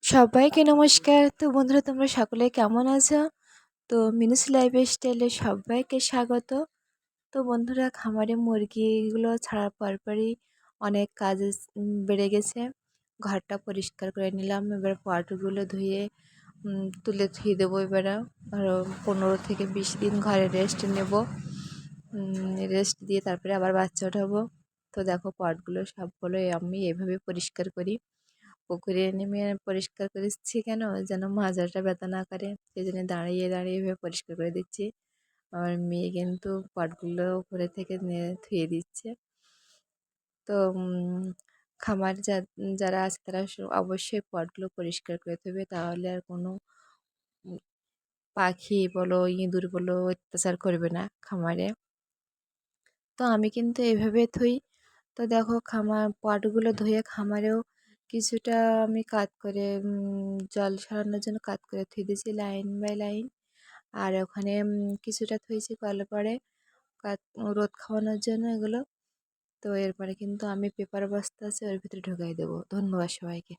সবাইকে নমস্কার। তো বন্ধুরা তোমরা সকলে কেমন আছো? তো মিনুস লাইফস্টাইলে সবাইকে স্বাগত। তো বন্ধুরা খামারে মুরগিগুলো ছাড়ার পরপরই অনেক কাজ বেড়ে গেছে। ঘরটা পরিষ্কার করে নিলাম। এবার পটগুলো ধুয়ে তুলে ধুয়ে দেবো। এবার আরও 15 থেকে 20 দিন ঘরে রেস্ট নেব। রেস্ট দিয়ে তারপরে আবার বাচ্চা ওঠাবো। তো দেখো পটগুলো সবগুলো আমি এভাবে পরিষ্কার করি। পুকুরে নেমে পরিষ্কার করেছি কেন যেন মাজাটা ব্যথা না করে, সেই জন্য দাঁড়িয়ে দাঁড়িয়ে এভাবে পরিষ্কার করে দিচ্ছি। আমার মেয়ে কিন্তু পটগুলো উপরে থেকে নিয়ে ধুয়ে দিচ্ছে। তো খামার যারা আছে তারা অবশ্যই পটগুলো পরিষ্কার করে দেবে, তাহলে আর কোনো পাখি বলো ইঁদুর বলো অত্যাচার করবে না খামারে। তো আমি কিন্তু এভাবে ধুই। তো দেখো পটগুলো ধুয়ে খামারেও কিছুটা আমি কাত করে জল সরানোর জন্য কাত করে ধুয়ে দিয়েছি লাইন বাই লাইন। আর ওখানে কিছুটা থুয়েছি কলপাড়ে কাত রোদ খাওয়ানোর জন্য এগুলো। তো এরপরে কিন্তু আমি পেপার বস্তা আছে ওর ভিতরে ঢুকাই দেবো। ধন্যবাদ সবাইকে।